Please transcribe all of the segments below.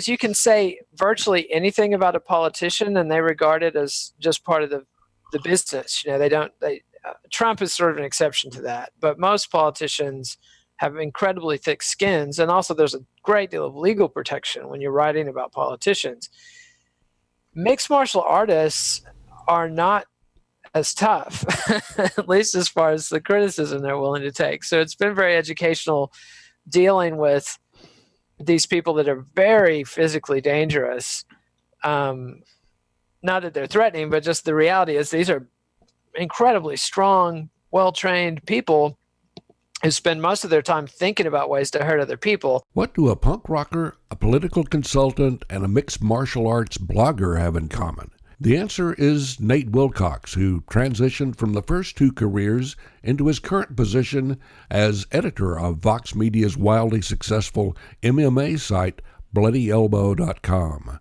you can say virtually anything about a politician and they regard it as just part of the business. Trump is sort of an exception to that, but most politicians have incredibly thick skins, and also there's a great deal of legal protection when you're writing about politicians. Mixed martial artists are not as tough, at least as far as the criticism they're willing to take. So it's been very educational dealing with these people that are very physically dangerous. Not that they're threatening, but just the reality is these are incredibly strong, well-trained people who spend most of their time thinking about ways to hurt other people. What do a punk rocker, a political consultant, and a mixed martial arts blogger have in common? The answer is Nate Wilcox, who transitioned from the first two careers into his current position as editor of Vox Media's wildly successful MMA site, BloodyElbow.com.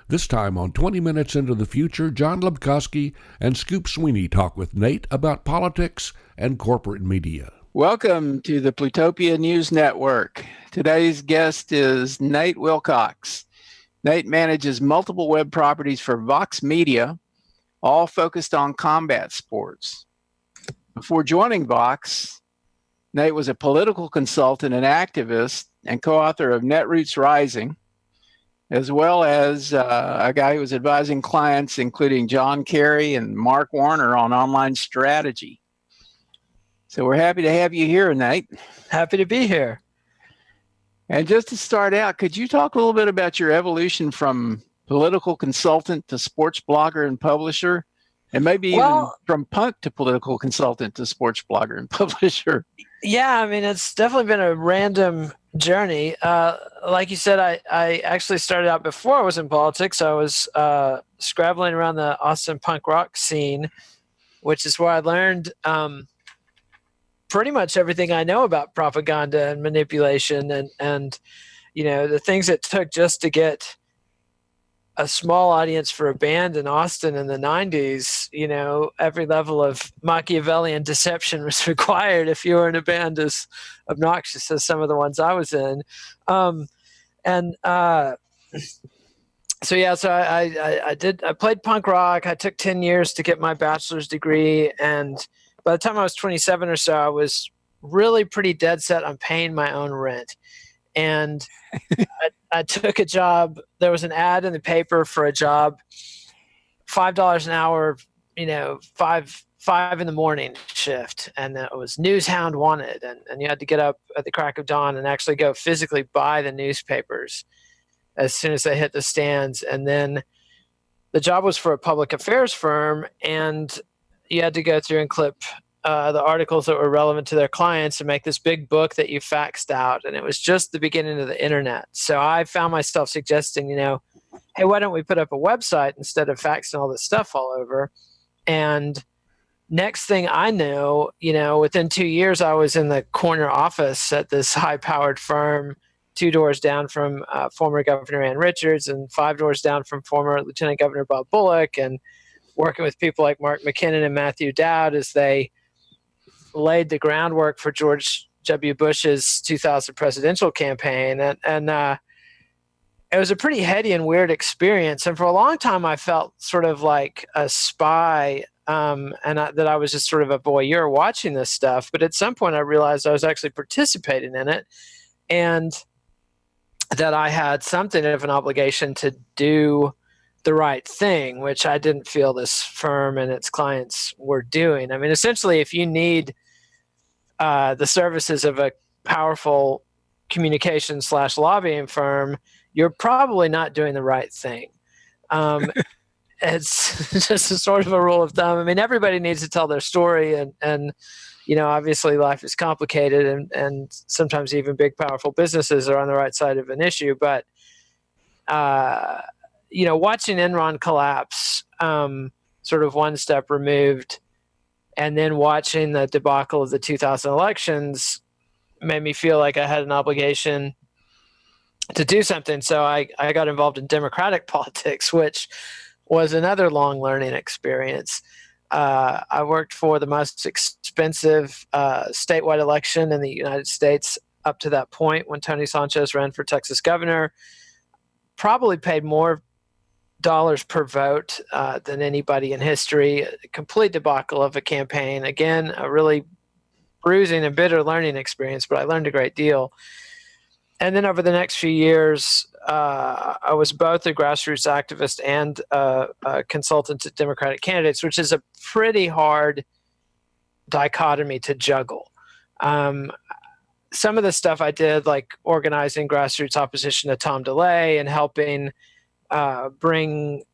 This time on 20 Minutes into the Future, John Lebkowski and Scoop Sweeney talk with Nate about politics and corporate media. Welcome to the Plutopia News Network. Today's guest is Nate Wilcox. Nate manages multiple web properties for Vox Media, all focused on combat sports. Before joining Vox, Nate was a political consultant and activist and co-author of Netroots Rising, as well as a guy who was advising clients, including John Kerry and Mark Warner, on online strategy. So we're happy to have you here, Nate. Happy to be here. And just to start out, could you talk a little bit about your evolution from political consultant to sports blogger and publisher, and maybe even from punk to political consultant to sports blogger and publisher? Yeah, I mean, it's definitely been a random journey. Like you said, I actually started out before I was in politics. I was scrabbling around the Austin punk rock scene, which is where I learned pretty much everything I know about propaganda and manipulation and the things it took just to get a small audience for a band in Austin in the 90s. Every level of Machiavellian deception was required if you were in a band as obnoxious as some of the ones I was in. So I played punk rock. I took 10 years to get my bachelor's degree, and by the time I was 27 or so, I was really pretty dead set on paying my own rent. And I took a job. There was an ad in the paper for a job, $5 an hour, 5 in the morning shift. And it was Newshound Wanted. And you had to get up at the crack of dawn and actually go physically buy the newspapers as soon as they hit the stands. And then the job was for a public affairs firm, and you had to go through and clip the articles that were relevant to their clients and make this big book that you faxed out. And it was just the beginning of the internet. So I found myself suggesting, hey, why don't we put up a website instead of faxing all this stuff all over? And next thing I know, within 2 years, I was in the corner office at this high-powered firm, 2 doors down from former Governor Ann Richards and 5 doors down from former Lieutenant Governor Bob Bullock, and working with people like Mark McKinnon and Matthew Dowd as they laid the groundwork for George W. Bush's 2000 presidential campaign. And it was a pretty heady and weird experience. And for a long time, I felt sort of like a spy, that I was just sort of a voyeur watching this stuff. But at some point, I realized I was actually participating in it, and that I had something of an obligation to do the right thing, which I didn't feel this firm and its clients were doing. I mean, essentially, if you need the services of a powerful communication/lobbying firm, you're probably not doing the right thing. It's just a sort of a rule of thumb. I mean, everybody needs to tell their story, and obviously life is complicated, and sometimes even big, powerful businesses are on the right side of an issue. But watching Enron collapse, sort of one step removed, and then watching the debacle of the 2000 elections made me feel like I had an obligation to do something. So I got involved in Democratic politics, which was another long learning experience. I worked for the most expensive statewide election in the United States up to that point, when Tony Sanchez ran for Texas governor. probably paid more dollars per vote than anybody in history. A complete debacle of a campaign. Again, a really bruising and bitter learning experience, but I learned a great deal. And then over the next few years, I was both a grassroots activist and a consultant to Democratic candidates, which is a pretty hard dichotomy to juggle. Some of the stuff I did, like organizing grassroots opposition to Tom DeLay and helping bring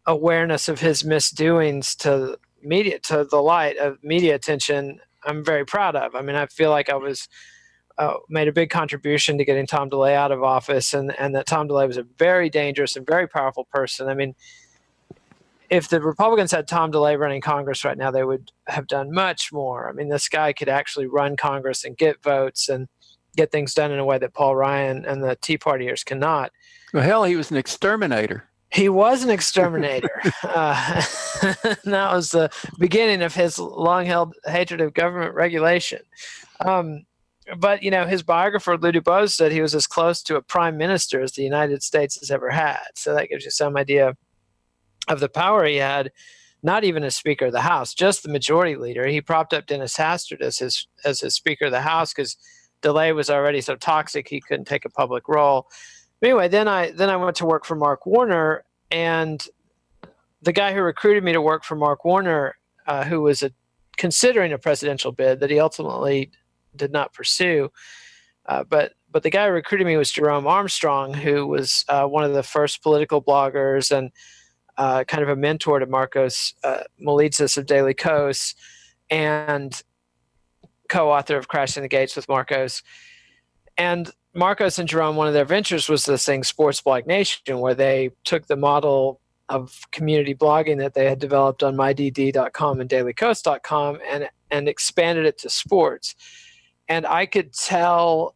awareness of his misdoings to media, to the light of media attention, I'm very proud of. I mean, I feel like I was made a big contribution to getting Tom DeLay out of office, and that Tom DeLay was a very dangerous and very powerful person. I mean, if the Republicans had Tom DeLay running Congress right now, they would have done much more. I mean, this guy could actually run Congress and get votes and get things done in a way that Paul Ryan and the Tea Partiers cannot. Well, hell, he was an exterminator. He was an exterminator. That was the beginning of his long-held hatred of government regulation. But, you know, his biographer, Lou Dubose, said he was as close to a prime minister as the United States has ever had. So that gives you some idea of the power he had, not even as Speaker of the House, just the majority leader. He propped up Dennis Hastert as his Speaker of the House because DeLay was already so toxic he couldn't take a public role. But anyway, then I went to work for Mark Warner, and the guy who recruited me to work for Mark Warner, who was considering a presidential bid that he ultimately did not pursue, but the guy who recruited me was Jerome Armstrong, who was one of the first political bloggers and kind of a mentor to Marcos Melitsas of Daily Kos, and co-author of Crashing the Gates with Marcos. And Marcos and Jerome, one of their ventures was this thing, Sports Blog Nation, where they took the model of community blogging that they had developed on mydd.com and dailykos.com and expanded it to sports. And I could tell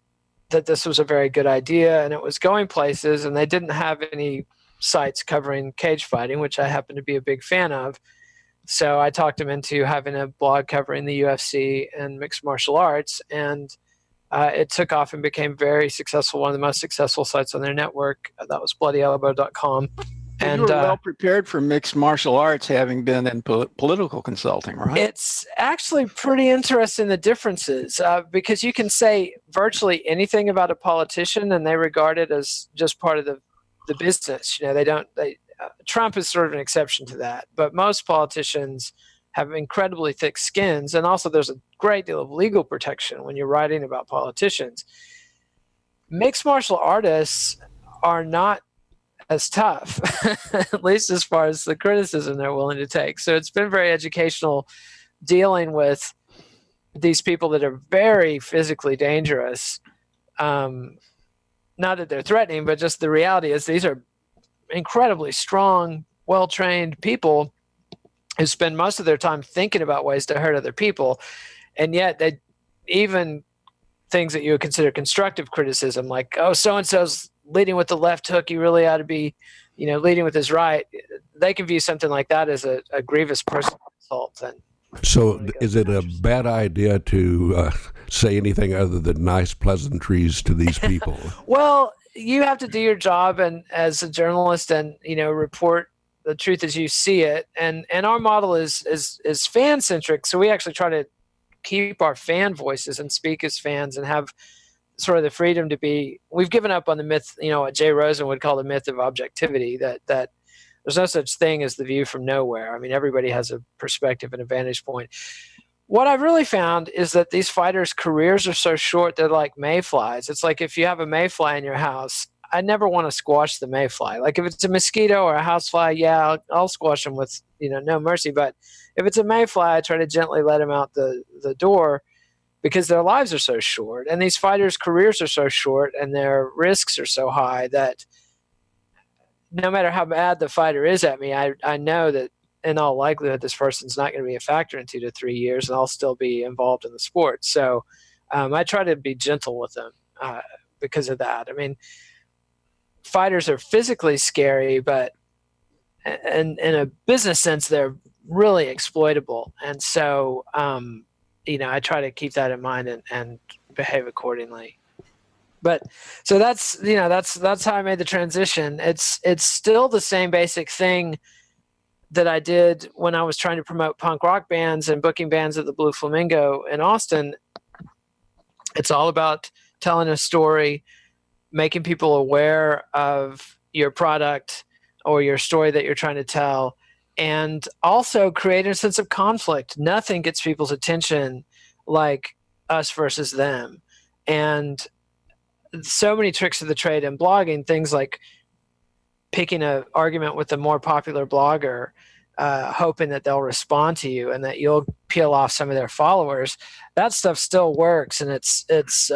that this was a very good idea, and it was going places, and they didn't have any sites covering cage fighting, which I happen to be a big fan of. So I talked them into having a blog covering the UFC and mixed martial arts, and it took off and became very successful, one of the most successful sites on their network. That was bloodyelbow.com. And you were well prepared for mixed martial arts, having been in political consulting, right? It's actually pretty interesting, the differences, because you can say virtually anything about a politician and they regard it as just part of the business. You know, Trump is sort of an exception to that, but most politicians have incredibly thick skins, and also there's a great deal of legal protection when you're writing about politicians. Mixed martial artists are not as tough, at least as far as the criticism they're willing to take. So it's been very educational dealing with these people that are very physically dangerous. Not that they're threatening, but just the reality is these are incredibly strong, well-trained people who spend most of their time thinking about ways to hurt other people. And yet they, even things that you would consider constructive criticism, like, oh, so-and-so's leading with the left hook, he really ought to be, you know, leading with his right. They can view something like that as a grievous personal insult. And so is it a bad idea to say anything other than nice pleasantries to these people? Well, you have to do your job and as a journalist and, you know, report the truth as you see it. And our model is fan centric. So we actually try to keep our fan voices and speak as fans and have sort of the freedom to be. We've given up on the myth, you know, what Jay Rosen would call the myth of objectivity, that there's no such thing as the view from nowhere. I mean, everybody has a perspective and a vantage point. What I've really found is that these fighters' careers are so short, they're like mayflies. It's like if you have a mayfly in your house, I never want to squash the mayfly. Like if it's a mosquito or a housefly, yeah, I'll squash them with, you know, no mercy. But if it's a mayfly, I try to gently let them out the door, because their lives are so short. And these fighters' careers are so short and their risks are so high that no matter how bad the fighter is at me, I know that in all likelihood this person's not going to be a factor in 2 to 3 years, and I'll still be involved in the sport. So I try to be gentle with them because of that. I mean, fighters are physically scary, but in a business sense, they're really exploitable. And so, you know, I try to keep that in mind and behave accordingly. But so that's how I made the transition. It's still the same basic thing that I did when I was trying to promote punk rock bands and booking bands at the Blue Flamingo in Austin. It's all about telling a story, making people aware of your product or your story that you're trying to tell, and also creating a sense of conflict. Nothing gets people's attention like us versus them. And so many tricks of the trade in blogging, things like picking an argument with a more popular blogger, hoping that they'll respond to you and that you'll peel off some of their followers. That stuff still works, and it's there's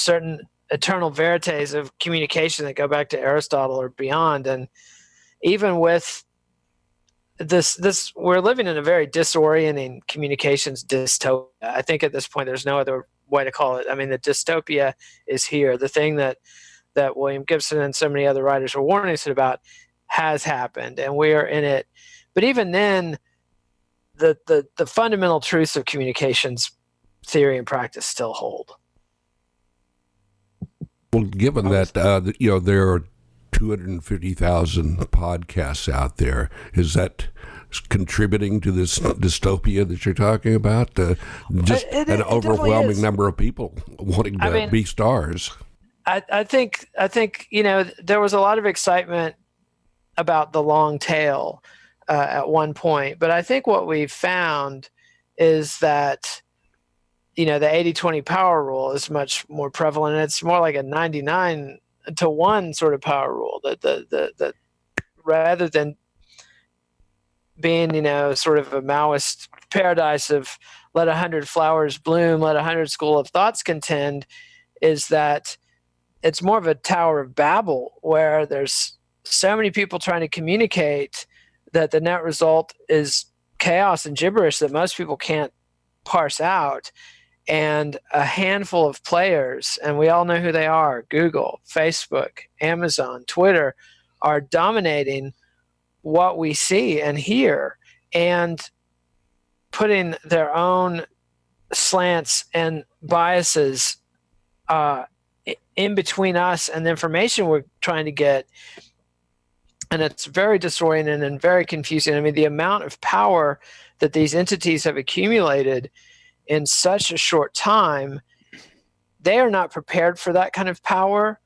certain eternal verities of communication that go back to Aristotle or beyond. And even with this we're living in a very disorienting communications dystopia. I think at this point there's no other way to call it. I mean, the dystopia is here. The thing that William Gibson and so many other writers were warning us about has happened, and we are in it. But even then, the fundamental truths of communications theory and practice still hold. Well, given that there are 250,000 podcasts out there, is that contributing to this dystopia that you're talking about? Just an overwhelming number of people wanting to be stars. I think there was a lot of excitement about the long tail at one point, but I think what we've found is that the 80-20 power rule is much more prevalent. It's more like a 99-1 sort of power rule, that rather than being sort of a Maoist paradise of let 100 flowers bloom, let 100 school of thoughts contend, is that it's more of a Tower of Babel where there's so many people trying to communicate that the net result is chaos and gibberish that most people can't parse out. And a handful of players, and we all know who they are, Google, Facebook, Amazon, Twitter, are dominating what we see and hear and putting their own slants and biases in between us and the information we're trying to get. And it's very disorienting and very confusing. I mean, the amount of power that these entities have accumulated in such a short time, they are not prepared for that kind of power.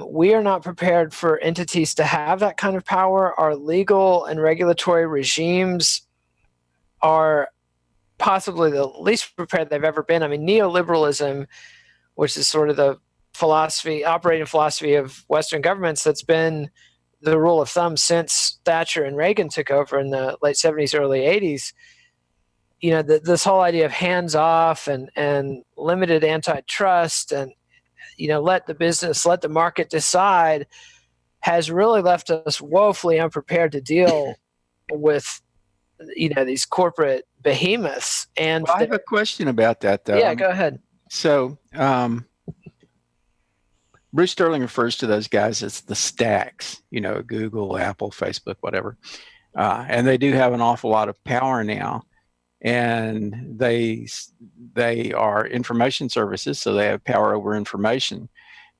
We are not prepared for entities to have that kind of power. Our legal and regulatory regimes are possibly the least prepared they've ever been. I mean, neoliberalism, which is sort of the operating philosophy of Western governments, that's been the rule of thumb since Thatcher and Reagan took over in the late 70s, early 80s. This whole idea of hands off and limited antitrust and, let the market decide has really left us woefully unprepared to deal with, these corporate behemoths. And I have a question about that, though. Yeah, go ahead. So, Bruce Sterling refers to those guys as the stacks, Google, Apple, Facebook, whatever. And they do have an awful lot of power now. And they are information services, so they have power over information.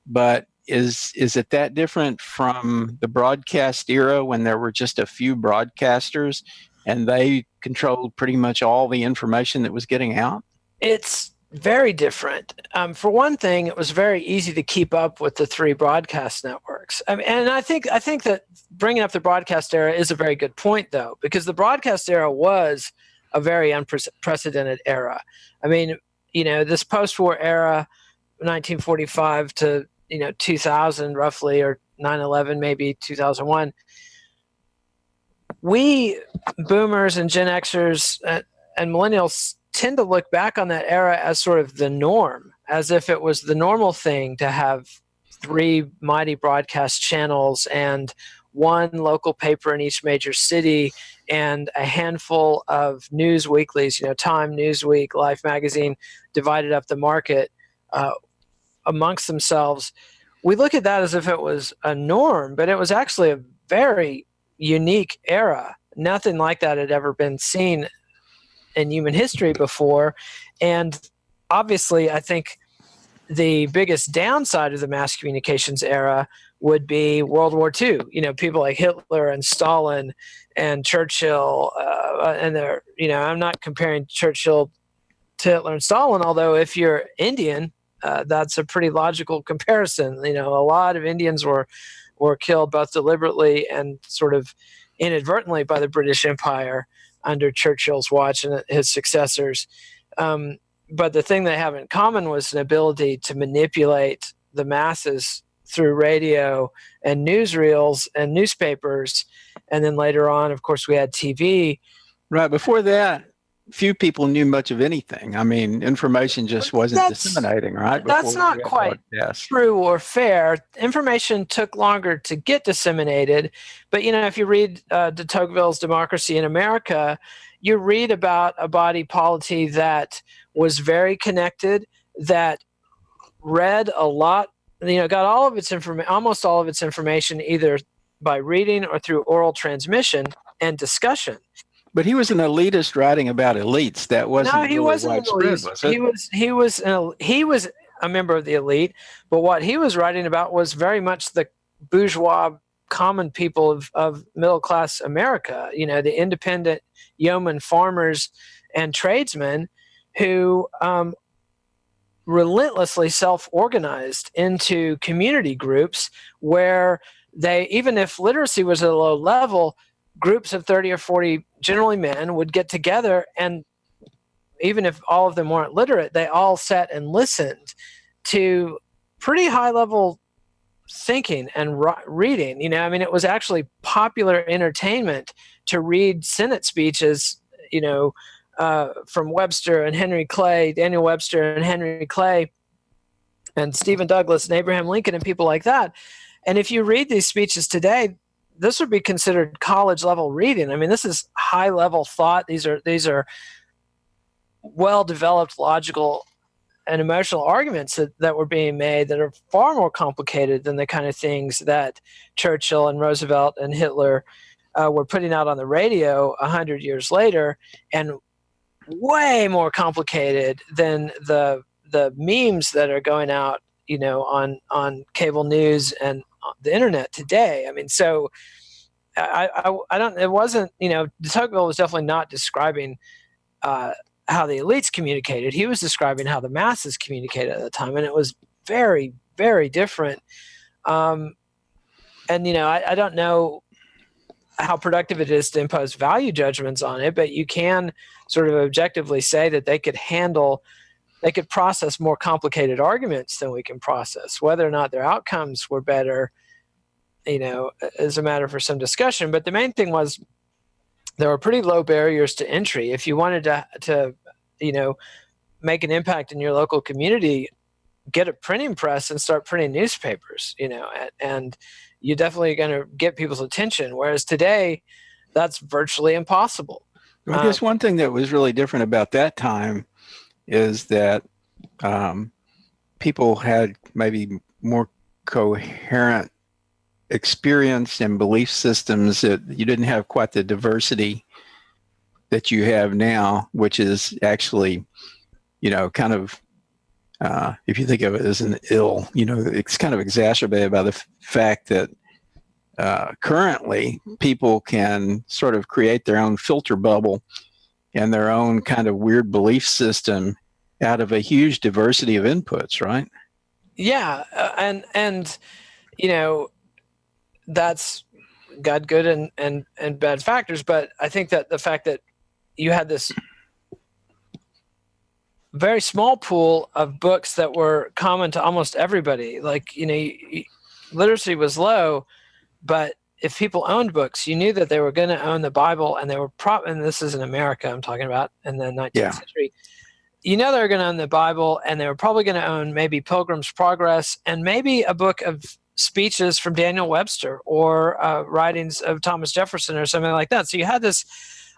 But is it that different from the broadcast era when there were just a few broadcasters and they controlled pretty much all the information that was getting out? It's very different. For one thing, it was very easy to keep up with the three broadcast networks. And I think that bringing up the broadcast era is a very good point, though, because the broadcast era was a very unprecedented era. I mean, this post-war era, 1945 to 2000 roughly, or 9/11 maybe 2001. We boomers and Gen Xers and millennials tend to look back on that era as sort of the norm, as if it was the normal thing to have three mighty broadcast channels and one local paper in each major city and a handful of news weeklies, Time, Newsweek, Life magazine, divided up the market amongst themselves. We look at that as if it was a norm, but it was actually a very unique era. Nothing like that had ever been seen in human history before. And obviously, I think the biggest downside of the mass communications era would be World War II. People like Hitler and Stalin and Churchill, and they're, I'm not comparing Churchill to Hitler and Stalin, although if you're Indian, that's a pretty logical comparison. A lot of Indians were killed both deliberately and sort of inadvertently by the British Empire under Churchill's watch and his successors. But the thing they have in common was an ability to manipulate the masses through radio and newsreels and newspapers. And then later on, of course, we had TV. Right. Before that, few people knew much of anything. I mean, information just wasn't disseminating, right? That's not quite true or fair. Information took longer to get disseminated. But, if you read de Tocqueville's Democracy in America, you read about a body polity that was very connected, that read a lot, got all of its almost all of its information either by reading or through oral transmission and discussion. But he was an elitist writing about elites. That wasn't no, he really wasn't widespread, an elite. was it? He was a member of the elite, but what he was writing about was very much the bourgeois common people of middle class America. The independent yeoman farmers and tradesmen who relentlessly self-organized into community groups where they, even if literacy was at a low level, groups of 30 or 40, generally men, would get together, and even if all of them weren't literate, they all sat and listened to pretty high-level thinking and reading. It was actually popular entertainment to read Senate speeches, from Webster and Henry Clay, Daniel Webster and Henry Clay, and Stephen Douglas and Abraham Lincoln and people like that. And if you read these speeches today, this would be considered college-level reading. This is high-level thought. These are well-developed logical and emotional arguments that were being made that are far more complicated than the kind of things that Churchill and Roosevelt and Hitler were putting out on the radio 100 years later, and way more complicated than the memes that are going out, on cable news and the internet today. So I don't. It wasn't. De Tocqueville was definitely not describing how the elites communicated. He was describing how the masses communicated at the time, and it was very, very different. And I don't know how productive it is to impose value judgments on it, but you can sort of objectively say that they could process more complicated arguments than we can process. Whether or not their outcomes were better, is a matter for some discussion. But the main thing was there were pretty low barriers to entry. If you wanted to make an impact in your local community, get a printing press and start printing newspapers, and you're definitely going to get people's attention. Whereas today, that's virtually impossible. Well, I guess one thing that was really different about that time is that people had maybe more coherent experience and belief systems, that you didn't have quite the diversity that you have now, which is actually, kind of, if you think of it as an ill, it's kind of exacerbated by the fact that currently people can sort of create their own filter bubble and their own kind of weird belief system out of a huge diversity of inputs, right? Yeah, and that's got good and bad factors, but I think that the fact that you had this very small pool of books that were common to almost everybody, like literacy was low, but if people owned books, you knew that they were going to own the Bible, and they were and this is in America I'm talking about in the 19th century. They were going to own the Bible, and they were probably going to own maybe Pilgrim's Progress and maybe a book of speeches from Daniel Webster or writings of Thomas Jefferson or something like that. So you had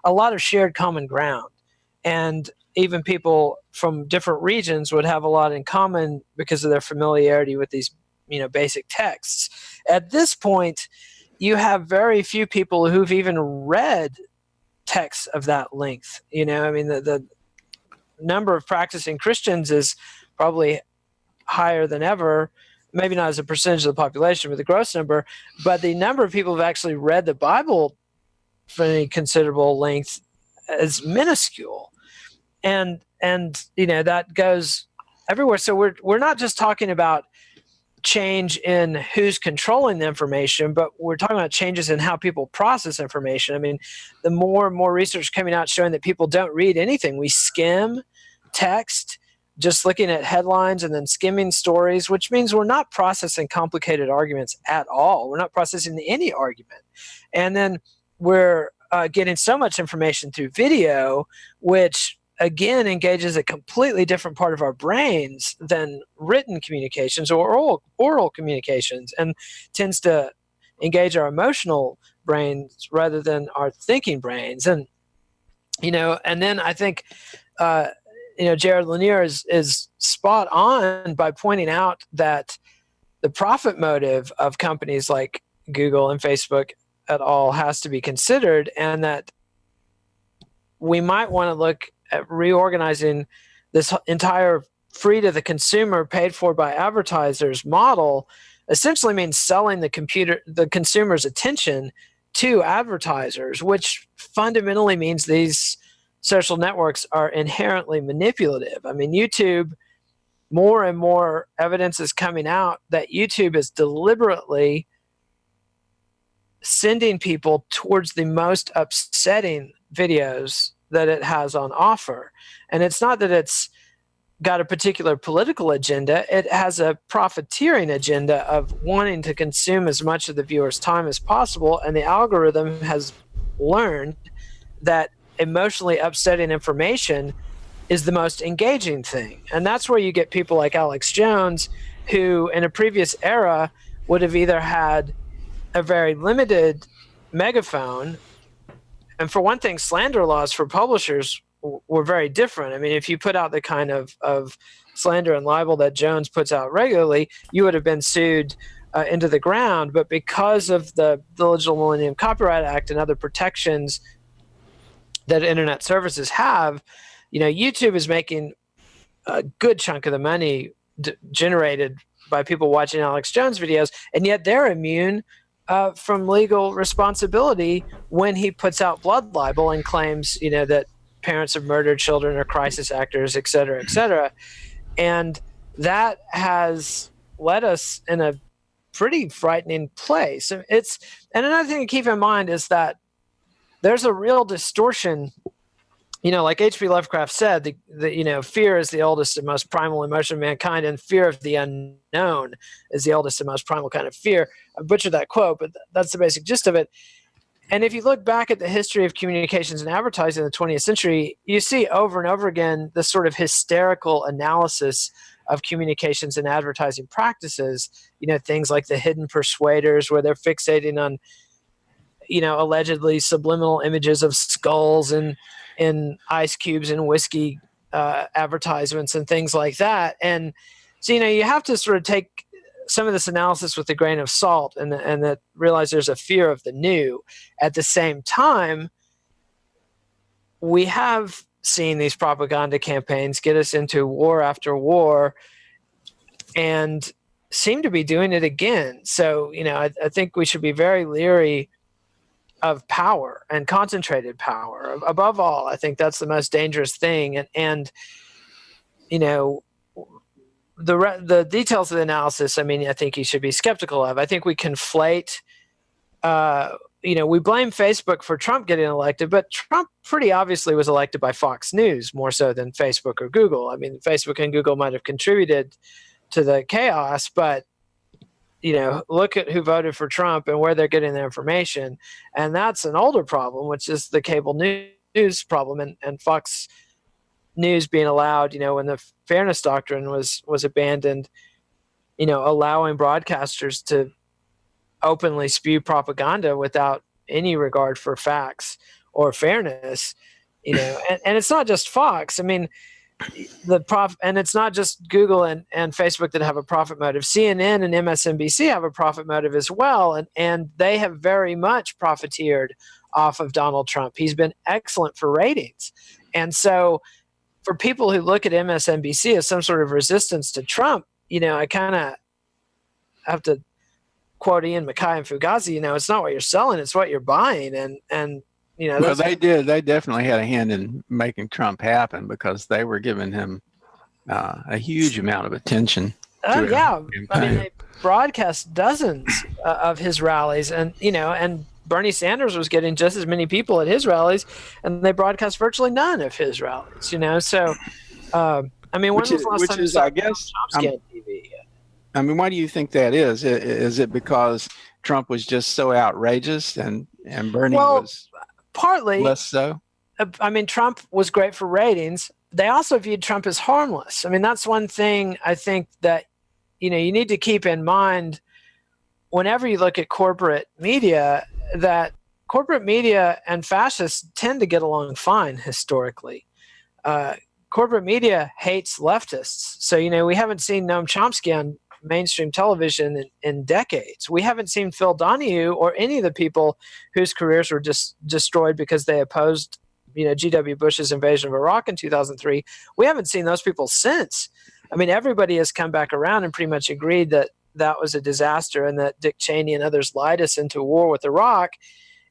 a lot of shared common ground, and even people from different regions would have a lot in common because of their familiarity with these, basic texts. At this point, you have very few people who've even read texts of that length. The number of practicing Christians is probably higher than ever, maybe not as a percentage of the population, but the gross number. But the number of people who've actually read the Bible for any considerable length is minuscule. And that goes everywhere. So we're not just talking about change in who's controlling the information, but we're talking about changes in how people process information. I mean, the more and more research coming out showing that people don't read anything. We skim text, just looking at headlines and then skimming stories, which means we're not processing complicated arguments at all. We're not processing any argument. And then we're getting so much information through video, which again engages a completely different part of our brains than written communications or oral communications, and tends to engage our emotional brains rather than our thinking brains. And and then I think Jared Lanier is spot on by pointing out that the profit motive of companies like Google and Facebook at all has to be considered, and that we might want to look at reorganizing this entire free to the consumer, paid for by advertisers model. Essentially means selling the consumer's attention to advertisers, which fundamentally means these social networks are inherently manipulative. I mean, YouTube, more and more evidence is coming out that YouTube is deliberately sending people towards the most upsetting videos that it has on offer. And it's not that it's got a particular political agenda. It has a profiteering agenda of wanting to consume as much of the viewer's time as possible. And the algorithm has learned that emotionally upsetting information is the most engaging thing. And that's where you get people like Alex Jones, who in a previous era would have either had a very limited megaphone. And for one thing, slander laws for publishers were very different. I mean, if you put out the kind of slander and libel that Jones puts out regularly, you would have been sued into the ground. But because of the Digital Millennium Copyright Act and other protections that internet services have, YouTube is making a good chunk of the money generated by people watching Alex Jones videos, and yet they're immune from legal responsibility when he puts out blood libel and claims, that parents of murdered children are crisis actors, et cetera, et cetera. And that has led us in a pretty frightening place. And another thing to keep in mind is that there's a real distortion. Like H.P. Lovecraft said, fear is the oldest and most primal emotion of mankind, and fear of the unknown is the oldest and most primal kind of fear. I butchered that quote, but that's the basic gist of it. And if you look back at the history of communications and advertising in the 20th century, you see over and over again this sort of hysterical analysis of communications and advertising practices. Things like the hidden persuaders, where they're fixating on, allegedly subliminal images of skulls and ice cubes and whiskey advertisements and things like that. And so, you have to sort of take some of this analysis with a grain of salt and that realize there's a fear of the new. At the same time, we have seen these propaganda campaigns get us into war after war and seem to be doing it again. So, I think we should be very leery of power and concentrated power. Above all, I think that's the most dangerous thing. And the details of the analysis, I think you should be skeptical of. I think we conflate, we blame Facebook for Trump getting elected, but Trump pretty obviously was elected by Fox News more so than Facebook or Google. I mean, Facebook and Google might have contributed to the chaos, but look at who voted for Trump and where they're getting their information. And that's an older problem, which is the cable news problem and Fox News being allowed, when the Fairness Doctrine was abandoned, allowing broadcasters to openly spew propaganda without any regard for facts or fairness, and it's not just Fox. And it's not just Google and Facebook that have a profit motive. CNN and MSNBC have a profit motive as well, and they have very much profiteered off of Donald Trump. He's been excellent for ratings. And so for people who look at MSNBC as some sort of resistance to Trump, I kind of have to quote Ian Mackay and Fugazi, it's not what you're selling, it's what you're buying. And well, they definitely had a hand in making Trump happen, because they were giving him a huge amount of attention. Yeah. I mean, they broadcast dozens of his rallies, and Bernie Sanders was getting just as many people at his rallies, and they broadcast virtually none of his rallies, So, I mean, when was the last time you saw Chomsky on TV? I mean, why do you think that is? Is it because Trump was just so outrageous and Bernie was partly less so? I mean, Trump was great for ratings. They also viewed Trump as harmless. I mean, that's one thing I think that, you need to keep in mind whenever you look at corporate media, that corporate media and fascists tend to get along fine historically. Corporate media hates leftists. So, we haven't seen Noam Chomsky on mainstream television in decades. We haven't seen Phil Donahue or any of the people whose careers were just destroyed because they opposed, G.W. Bush's invasion of Iraq in 2003. We haven't seen those people since. I mean, everybody has come back around and pretty much agreed that that was a disaster and that Dick Cheney and others lied us into war with Iraq.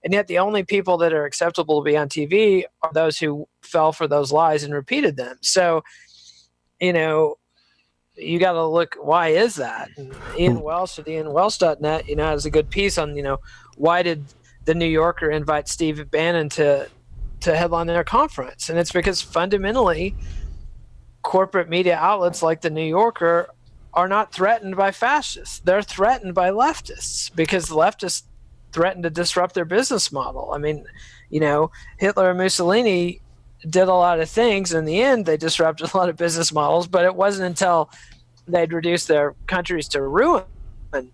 And yet the only people that are acceptable to be on TV are those who fell for those lies and repeated them. So, you got to look, why is that? And Ian Welsh at ianwelsh.net, has a good piece on, why did the New Yorker invite Steve Bannon to headline their conference? And it's because fundamentally corporate media outlets like the New Yorker are not threatened by fascists. They're threatened by leftists, because the leftists threaten to disrupt their business model. I mean, Hitler and Mussolini did a lot of things. In the end, they disrupted a lot of business models, but it wasn't until they'd reduced their countries to ruin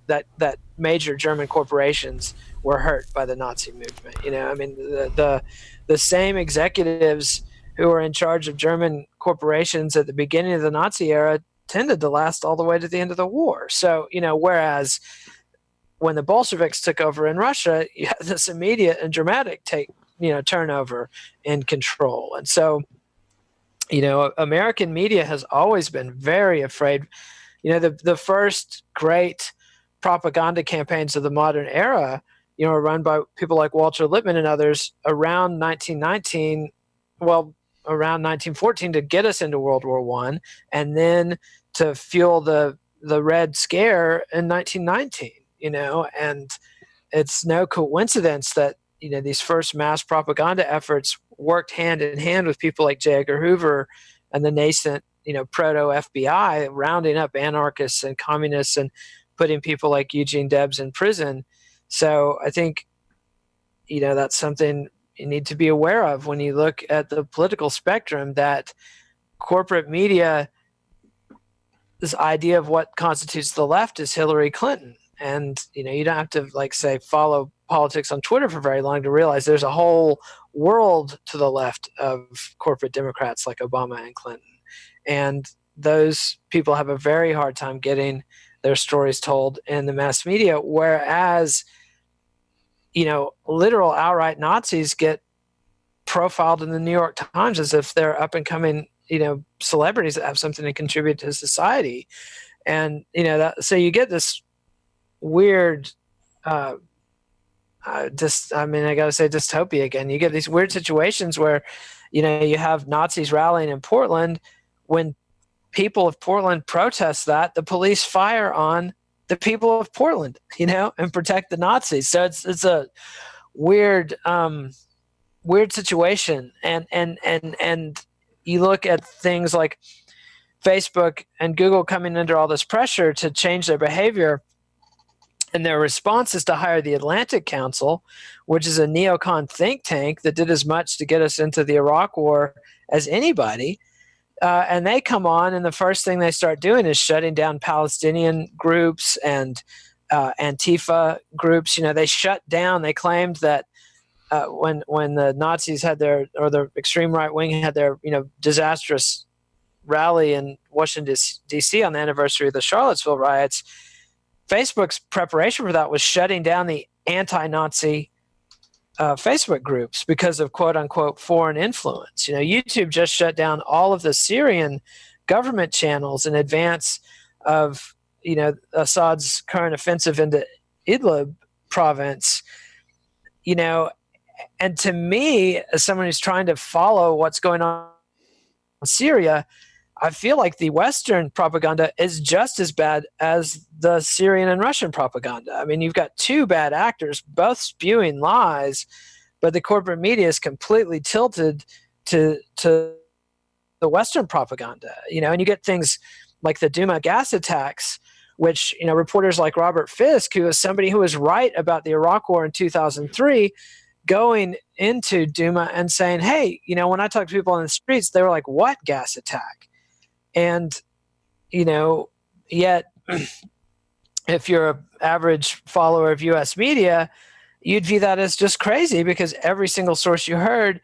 that major German corporations were hurt by the Nazi movement. I mean, the same executives who were in charge of German corporations at the beginning of the Nazi era tended to last all the way to the end of the war. So, whereas when the Bolsheviks took over in Russia, you had this immediate and dramatic turnover and control. And so, American media has always been very afraid. The first great propaganda campaigns of the modern era, were run by people like Walter Lippmann and others around 1919, around 1914, to get us into World War I, and then to fuel the Red Scare in 1919, and it's no coincidence that these first mass propaganda efforts worked hand in hand with people like J. Edgar Hoover and the nascent, proto-FBI, rounding up anarchists and communists and putting people like Eugene Debs in prison. So I think, that's something you need to be aware of when you look at the political spectrum, that corporate media, this idea of what constitutes the left is Hillary Clinton. And, you don't have to, follow politics on Twitter for very long to realize there's a whole world to the left of corporate Democrats like Obama and Clinton. And those people have a very hard time getting their stories told in the mass media, whereas, literal outright Nazis get profiled in the New York Times as if they're up and coming, celebrities that have something to contribute to society. And, so you get this weird, I gotta say dystopia again. You get these weird situations where, you have Nazis rallying in Portland. When people of Portland protest that, the police fire on the people of Portland, and protect the Nazis. So it's a weird, weird situation. And you look at things like Facebook and Google coming under all this pressure to change their behavior. And their response is to hire the Atlantic Council, which is a neocon think tank that did as much to get us into the Iraq War as anybody. And they come on, and the first thing they start doing is shutting down Palestinian groups and Antifa groups. They shut down. They claimed that when the Nazis had the extreme right wing had their disastrous rally in Washington D.C. on the anniversary of the Charlottesville riots, Facebook's preparation for that was shutting down the anti-Nazi Facebook groups because of quote-unquote foreign influence. YouTube just shut down all of the Syrian government channels in advance of, Assad's current offensive into Idlib province, and to me, as someone who's trying to follow what's going on in Syria, I feel like the Western propaganda is just as bad as the Syrian and Russian propaganda. I mean, you've got two bad actors, both spewing lies, but the corporate media is completely tilted to the Western propaganda, and you get things like the Duma gas attacks, which, reporters like Robert Fisk, who is somebody who was right about the Iraq War in 2003, going into Duma and saying, hey, when I talk to people on the streets, they were like, what gas attack? And, yet if you're an average follower of U.S. media, you'd view that as just crazy because every single source you heard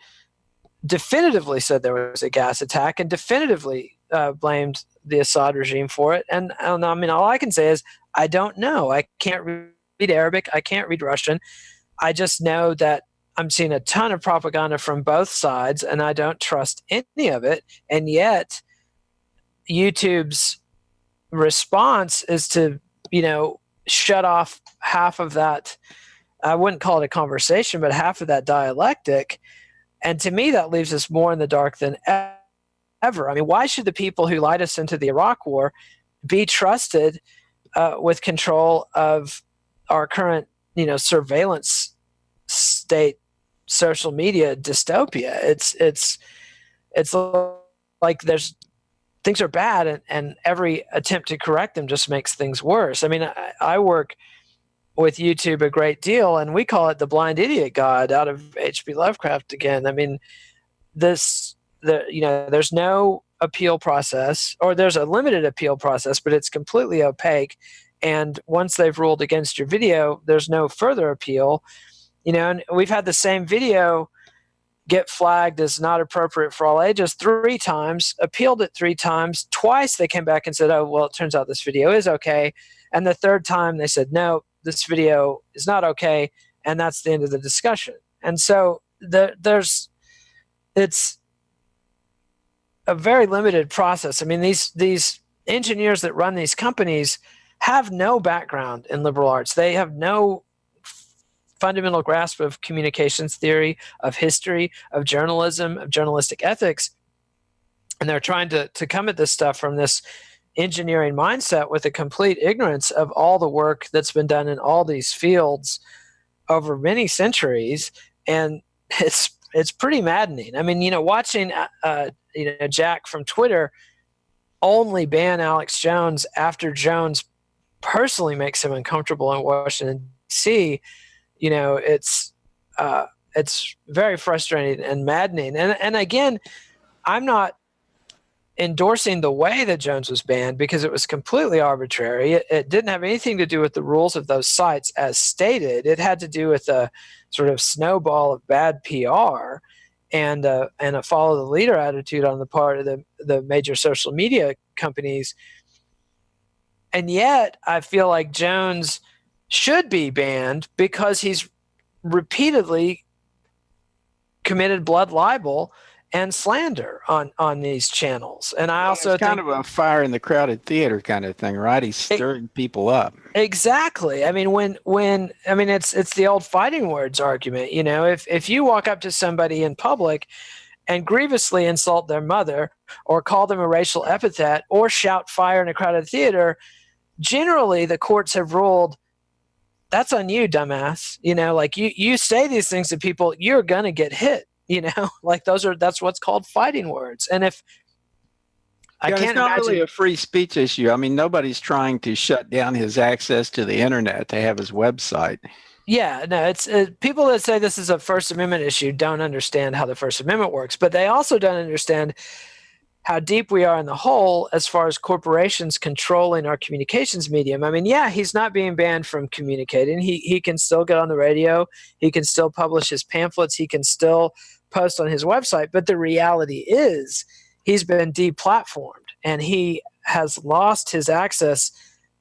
definitively said there was a gas attack and definitively blamed the Assad regime for it. And I mean, all I can say is I don't know. I can't read Arabic. I can't read Russian. I just know that I'm seeing a ton of propaganda from both sides, and I don't trust any of it. And yet YouTube's response is to, shut off half of that. I wouldn't call it a conversation, but half of that dialectic. And to me, that leaves us more in the dark than ever. I mean, why should the people who lied us into the Iraq War be trusted with control of our current, surveillance state social media dystopia? It's like things are bad, and every attempt to correct them just makes things worse. I mean, I work with YouTube a great deal, and we call it the blind idiot god out of H.P. Lovecraft again. I mean, there's no appeal process, or there's a limited appeal process, but it's completely opaque. And once they've ruled against your video, there's no further appeal. And we've had the same video get flagged as not appropriate for all ages 3 times, appealed it 3 times. Twice they came back and said, oh, well, it turns out this video is okay. And the 3rd time they said, no, this video is not okay. And that's the end of the discussion. And so it's a very limited process. I mean, these engineers that run these companies have no background in liberal arts. They have no fundamental grasp of communications theory, of history, of journalism, of journalistic ethics. And they're trying to come at this stuff from this engineering mindset with a complete ignorance of all the work that's been done in all these fields over many centuries. And it's pretty maddening. I mean, watching Jack from Twitter only ban Alex Jones after Jones personally makes him uncomfortable in Washington, D.C., it's very frustrating and maddening. And again, I'm not endorsing the way that Jones was banned because it was completely arbitrary. It didn't have anything to do with the rules of those sites as stated. It had to do with a sort of snowball of bad PR and a follow the leader attitude on the part of the major social media companies. And yet I feel like Jones should be banned because he's repeatedly committed blood libel and slander on these channels. And I also think kind of a fire in the crowded theater kind of thing, right? He's stirring people up. Exactly. I mean, it's the old fighting words argument. If you walk up to somebody in public and grievously insult their mother or call them a racial epithet or shout fire in a crowded theater, generally the courts have ruled that's on you, dumbass. Like you say these things to people, you're gonna get hit. Like that's what's called fighting words. And if I can't it's not imagine really a free speech issue. I mean, nobody's trying to shut down his access to the internet to have his website. Yeah, no, it's people that say this is a First Amendment issue don't understand how the First Amendment works, but they also don't understand how deep we are in the hole as far as corporations controlling our communications medium. I mean, yeah, he's not being banned from communicating. He can still get on the radio. He can still publish his pamphlets. He can still post on his website. But the reality is he's been deplatformed, and he has lost his access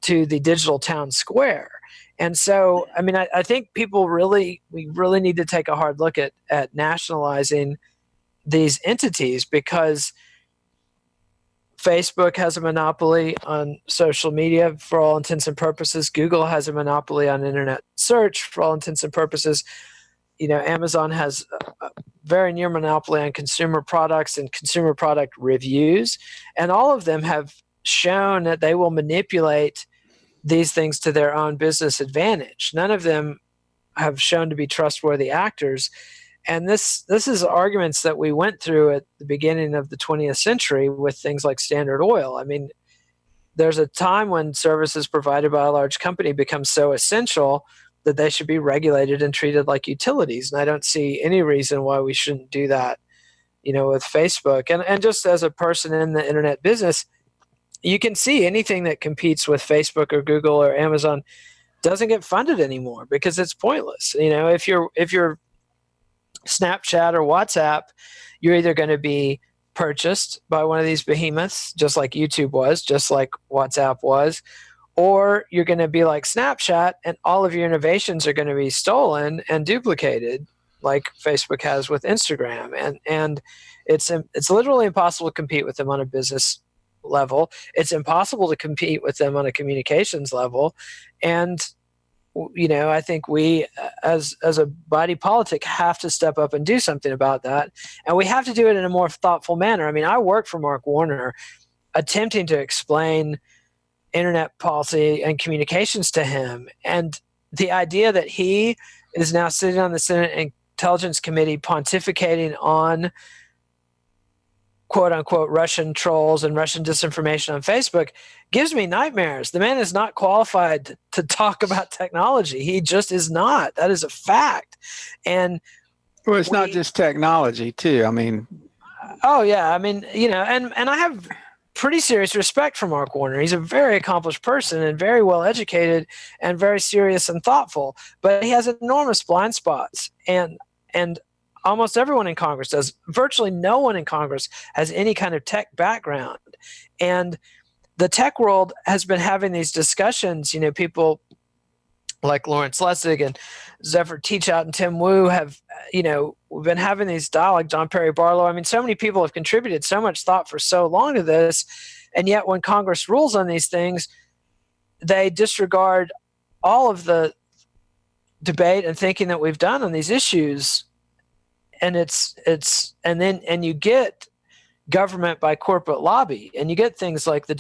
to the digital town square. And so, I mean, I think we really need to take a hard look at nationalizing these entities, because Facebook has a monopoly on social media for all intents and purposes. Google has a monopoly on internet search for all intents and purposes. Amazon has a very near monopoly on consumer products and consumer product reviews. And all of them have shown that they will manipulate these things to their own business advantage. None of them have shown to be trustworthy actors. And this is arguments that we went through at the beginning of the 20th century with things like Standard Oil. I mean, there's a time when services provided by a large company become so essential that they should be regulated and treated like utilities. And I don't see any reason why we shouldn't do that, with Facebook. And just as a person in the internet business, you can see anything that competes with Facebook or Google or Amazon doesn't get funded anymore because it's pointless. If you're Snapchat or WhatsApp, you're either going to be purchased by one of these behemoths, just like YouTube was, just like WhatsApp was, or you're going to be like Snapchat and all of your innovations are going to be stolen and duplicated like Facebook has with Instagram. And it's literally impossible to compete with them on a business level. It's impossible to compete with them on a communications level. And I think we, as a body politic, have to step up and do something about that. And we have to do it in a more thoughtful manner. I mean, I work for Mark Warner attempting to explain internet policy and communications to him. And the idea that he is now sitting on the Senate Intelligence Committee pontificating on quote-unquote Russian trolls and Russian disinformation on Facebook gives me nightmares. The man is not qualified to talk about technology. He just is not. That is a fact. And it's not just technology, too. I mean, oh yeah. I mean, and I have pretty serious respect for Mark Warner. He's a very accomplished person and very well educated and very serious and thoughtful. But he has enormous blind spots, and almost everyone in Congress does. Virtually no one in Congress has any kind of tech background. And the tech world has been having these discussions. People like Lawrence Lessig and Zephyr Teachout and Tim Wu have, we've been having these dialogue, John Perry Barlow. I mean, so many people have contributed so much thought for so long to this. And yet when Congress rules on these things, they disregard all of the debate and thinking that we've done on these issues. And and you get government by corporate lobby, and you get things like the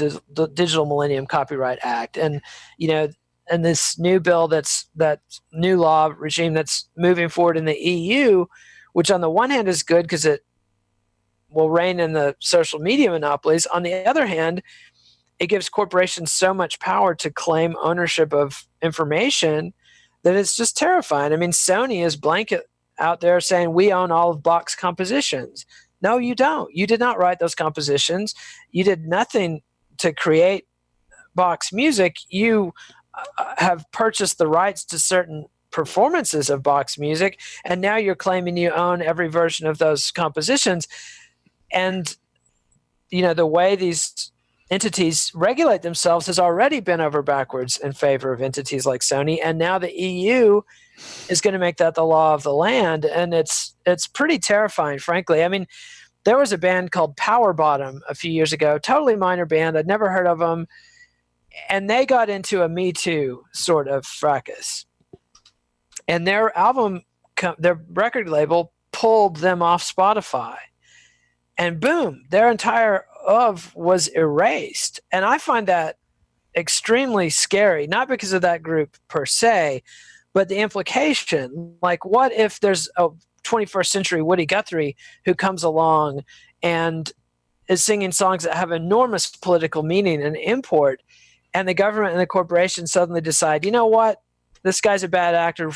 Digital Millennium Copyright Act, and and this new bill that new law regime that's moving forward in the EU, which on the one hand is good because it will rein in the social media monopolies. On the other hand, it gives corporations so much power to claim ownership of information that it's just terrifying. I mean, Sony is blanket out there saying we own all of Bach's compositions. No, you don't. You did not write those compositions. You did nothing to create Bach's music. You have purchased the rights to certain performances of Bach's music, and now you're claiming you own every version of those compositions. And the way these entities regulate themselves has already been over backwards in favor of entities like Sony, and now the EU is going to make that the law of the land, and it's pretty terrifying, frankly. I mean, there was a band called Power Bottom a few years ago, totally minor band. I'd never heard of them, and they got into a Me Too sort of fracas. And their record label pulled them off Spotify, and boom, their entire was erased. And I find that extremely scary, not because of that group per se, but the implication. Like, what if there's a 21st century Woody Guthrie who comes along and is singing songs that have enormous political meaning and import, and the government and the corporation suddenly decide, you know what, this guy's a bad actor,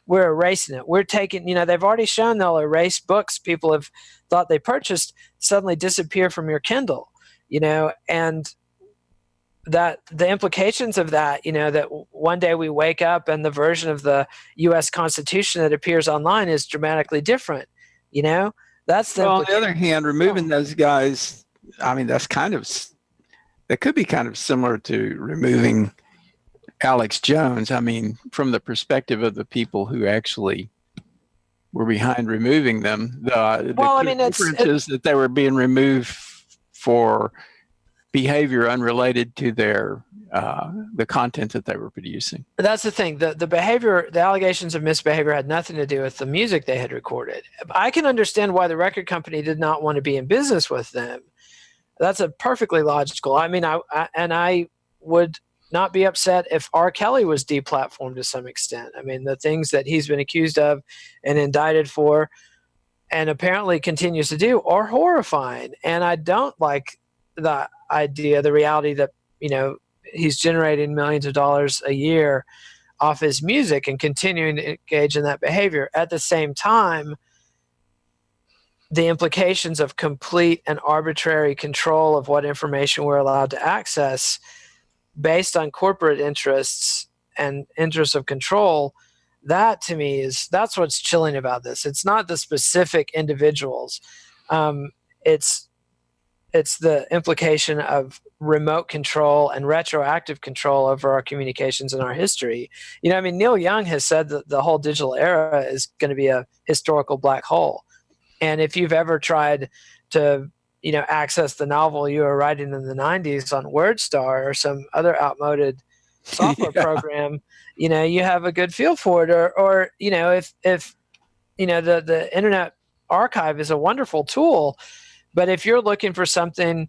we're erasing it. We're taking, they've already shown they'll erase books people have thought they purchased, suddenly disappear from your Kindle, and that the implications of that, that one day we wake up and the version of the U.S. Constitution that appears online is dramatically different, that's the on the other hand, removing those guys, I mean, that could be kind of similar to removing Alex Jones. I mean, from the perspective of the people who actually were behind removing them, the difference is that they were being removed for behavior unrelated to their the content that they were producing. That's the thing. The behavior, the allegations of misbehavior had nothing to do with the music they had recorded. I can understand why the record company did not want to be in business with them. That's a perfectly logical. I mean, I would not be upset if R. Kelly was deplatformed to some extent. I mean, the things that he's been accused of and indicted for and apparently continues to do are horrifying. And I don't like the idea, the reality that, he's generating millions of dollars a year off his music and continuing to engage in that behavior. At the same time, the implications of complete and arbitrary control of what information we're allowed to access based on corporate interests and interests of control, that to me that's what's chilling about this. It's not the specific individuals. It's the implication of remote control and retroactive control over our communications and our history. Neil Young has said that the whole digital era is going to be a historical black hole. And if you've ever tried to, access the novel you were writing in the 90s on WordStar or some other outmoded software program, you have a good feel for it. Or if the Internet Archive is a wonderful tool, but if you're looking for something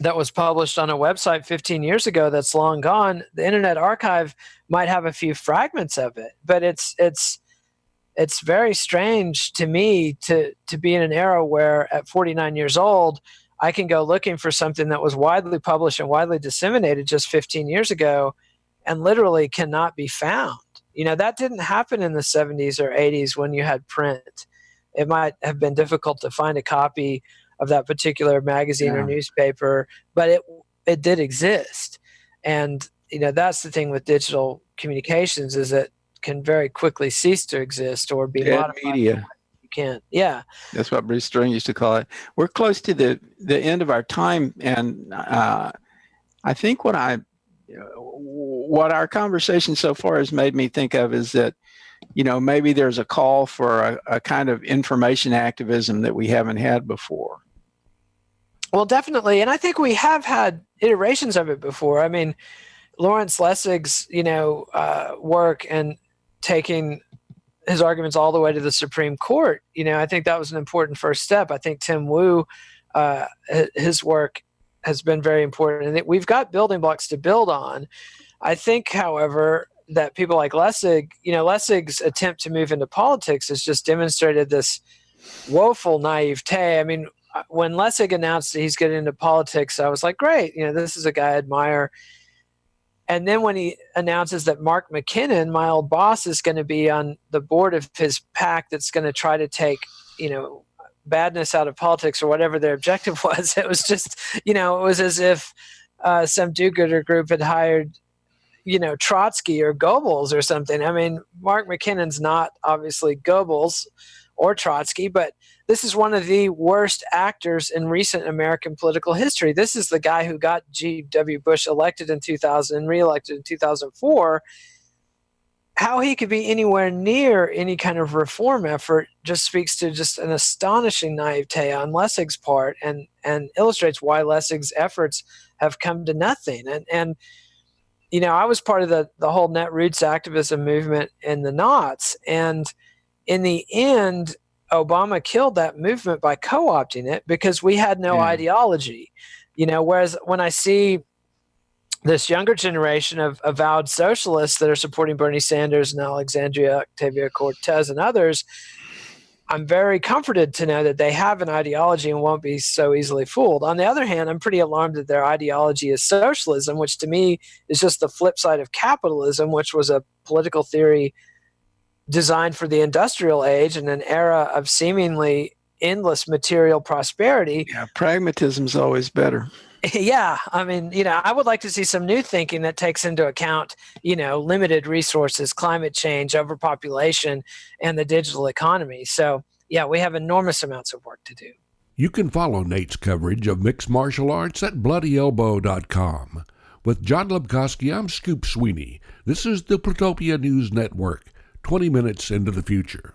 that was published on a website 15 years ago that's long gone, the Internet Archive might have a few fragments of it. But it's very strange to me to be in an era where at 49 years old, I can go looking for something that was widely published and widely disseminated just 15 years ago and literally cannot be found. That didn't happen in the 70s or 80s when you had print. It might have been difficult to find a copy of that particular magazine or newspaper, but it did exist. And, that's the thing with digital communications is it can very quickly cease to exist or be modified. Media. You can't. Yeah. That's what Bruce String used to call it. We're close to the end of our time. And I think what our conversation so far has made me think of is that, maybe there's a call for a kind of information activism that we haven't had before. Well, definitely. And I think we have had iterations of it before. I mean, Lawrence Lessig's, work and taking his arguments all the way to the Supreme Court, I think that was an important first step. I think Tim Wu, his work has been very important. And we've got building blocks to build on. I think, however, that people like Lessig, Lessig's attempt to move into politics has just demonstrated this woeful naivete. I mean, when Lessig announced that he's getting into politics, I was like, great, this is a guy I admire. And then when he announces that Mark McKinnon, my old boss, is going to be on the board of his PAC that's going to try to take, badness out of politics or whatever their objective was, it was just, it was as if some do-gooder group had hired Trotsky or Goebbels or something. I mean, Mark McKinnon's not obviously Goebbels or Trotsky, but this is one of the worst actors in recent American political history. This is the guy who got G.W. Bush elected in 2000 and reelected in 2004. How he could be anywhere near any kind of reform effort just speaks to just an astonishing naivete on Lessig's part and illustrates why Lessig's efforts have come to nothing. And I was part of the whole Netroots activism movement in the Knots. And in the end, Obama killed that movement by co-opting it because we had no ideology. Whereas when I see this younger generation of avowed socialists that are supporting Bernie Sanders and Alexandria Ocasio-Cortez and others, I'm very comforted to know that they have an ideology and won't be so easily fooled. On the other hand, I'm pretty alarmed that their ideology is socialism, which to me is just the flip side of capitalism, which was a political theory designed for the industrial age and an era of seemingly endless material prosperity. Yeah, pragmatism is always better. Yeah, I mean, I would like to see some new thinking that takes into account, limited resources, climate change, overpopulation, and the digital economy. So, yeah, we have enormous amounts of work to do. You can follow Nate's coverage of mixed martial arts at bloodyelbow.com. With John Lebkowski, I'm Scoop Sweeney. This is the Plutopia News Network, 20 minutes into the future.